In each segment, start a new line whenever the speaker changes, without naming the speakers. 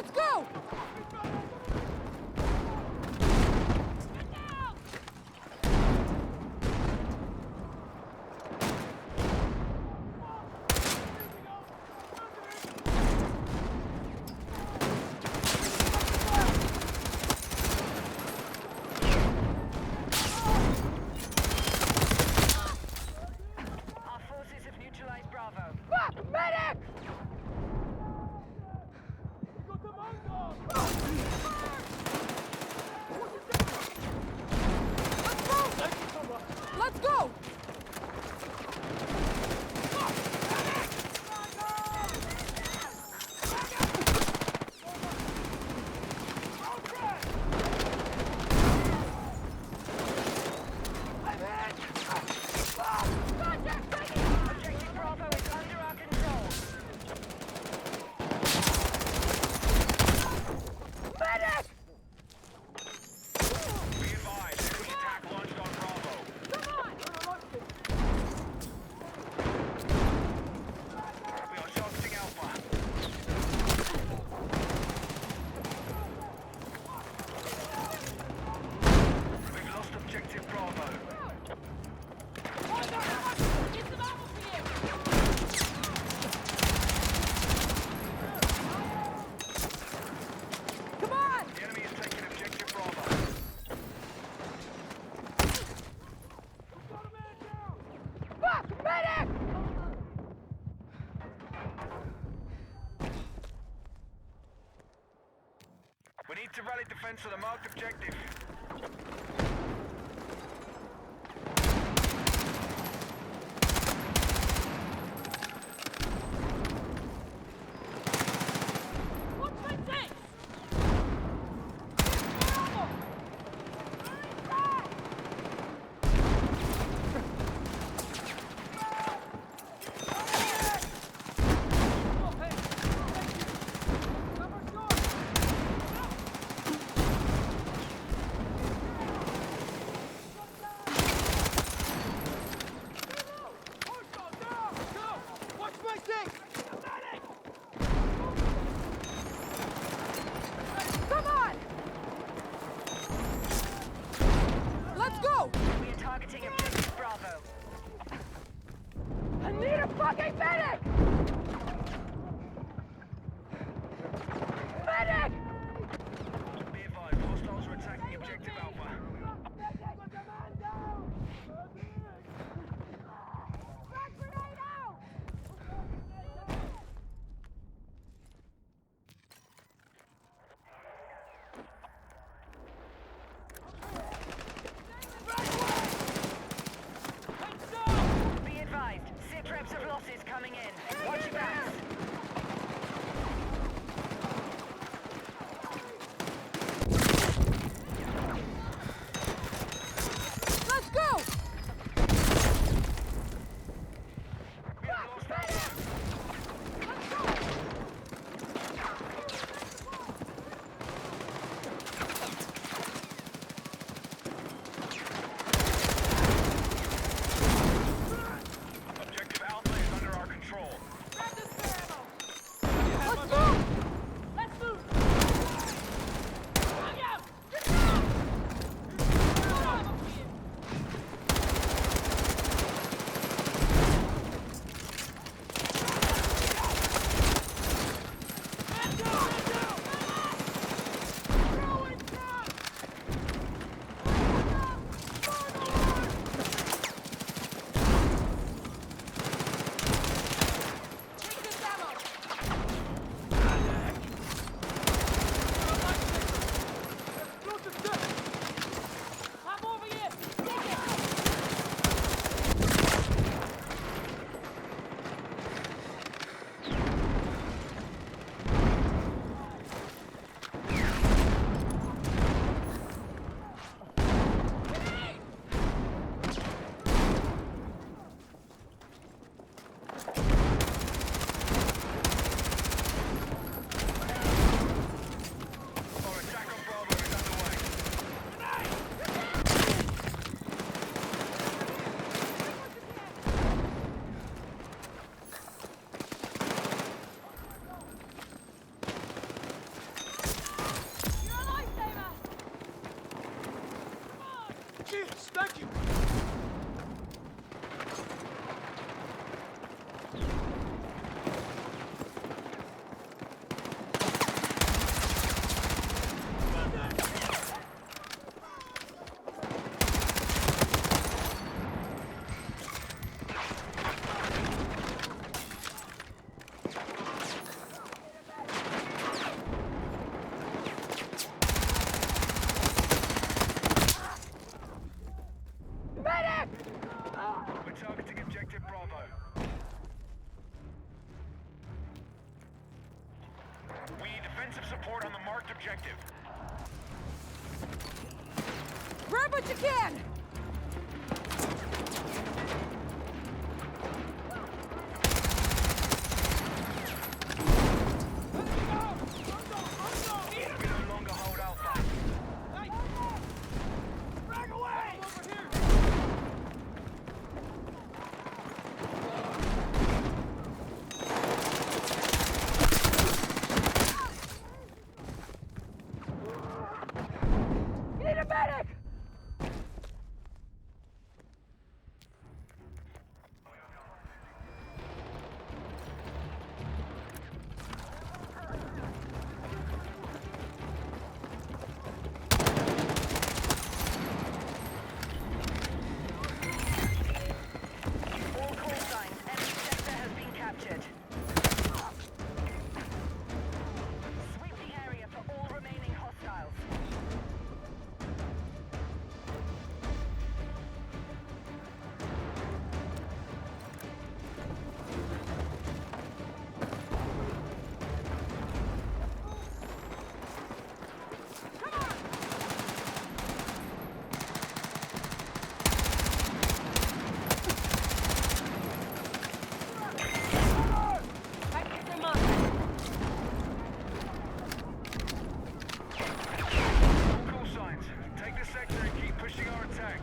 Let's go!
Our forces have neutralized Bravo.
Fuck! Medic! Let's go!
Objective Bravo is under our control.
Medic!
Be advised, enemy attack launched on Bravo.
Come on!
We are targeting Alpha. We've lost objective Bravo.
Get some ammo for you! Come on!
The enemy is taking objective Bravo.
Fuck! Medic!
We need to rally defense of the marked objective.
What's my tank?
support on the marked objective.
Grab what you can!
We no longer hold Alpha.
Frag away! Over here! Need a medic!
All call signs. Enemy sector has been captured. Sweep the area for all remaining hostiles.
I picked them up!
All call signs. Take the sector and keep pushing our attack.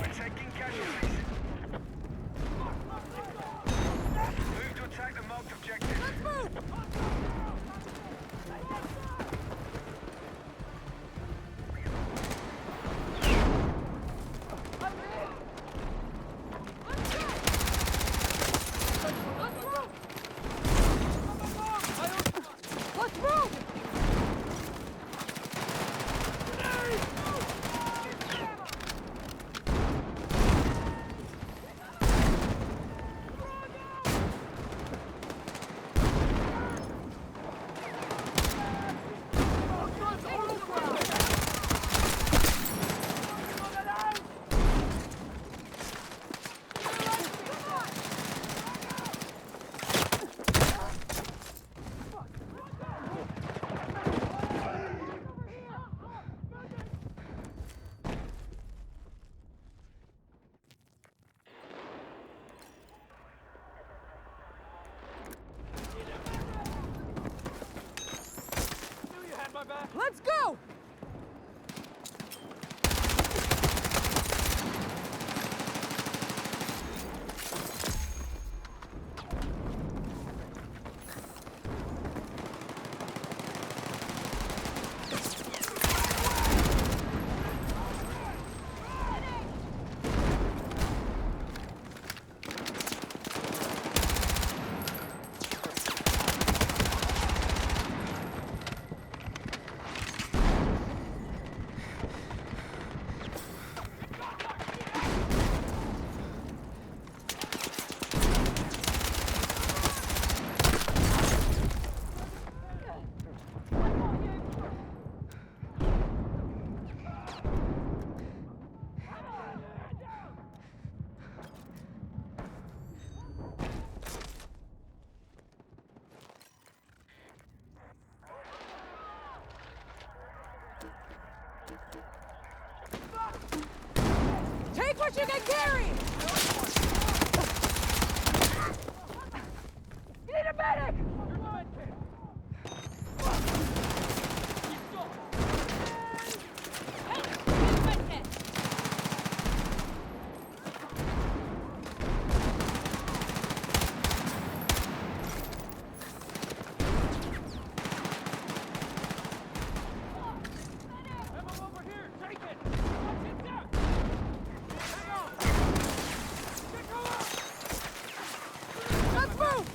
We're taking casualties. Move to attack the marked objective.
Let's move! Let's go! Take what you can carry! Need a medic! Let's move!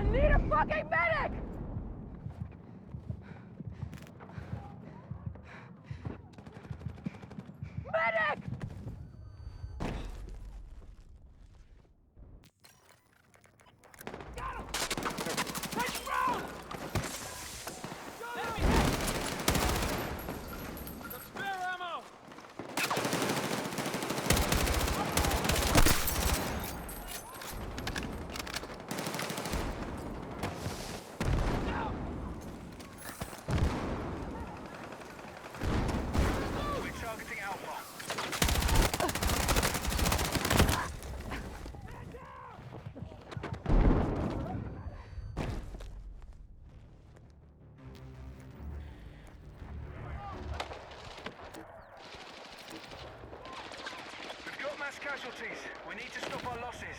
I need a fucking medic! Medic! Got him! Take him down! Enemy hit! Got spare ammo!
We're targeting Alpha. We've got mass casualties. We need to stop our losses.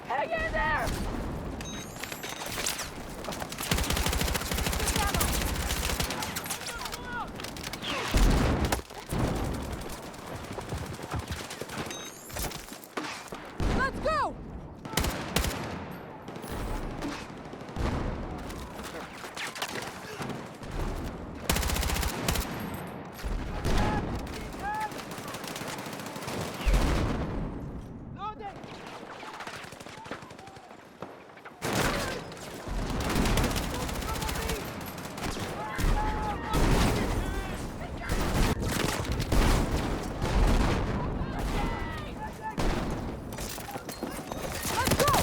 Hang in there! Let's go! Loading! Let's go!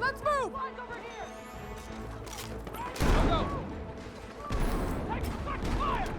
Let's move! Over here! Go! Take fucking fire!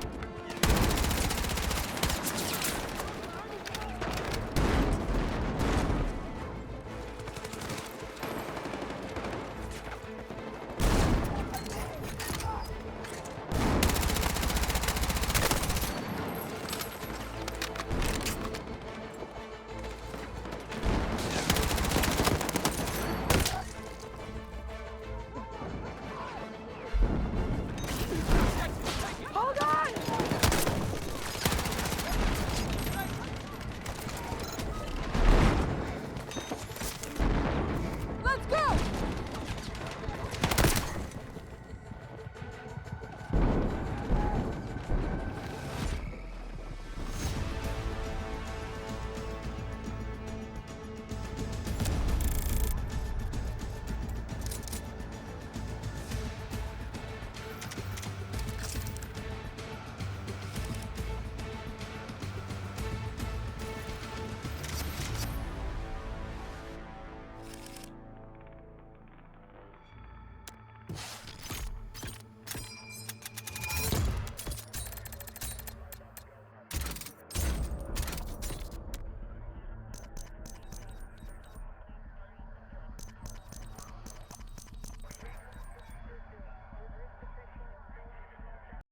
Hold on! Let's go!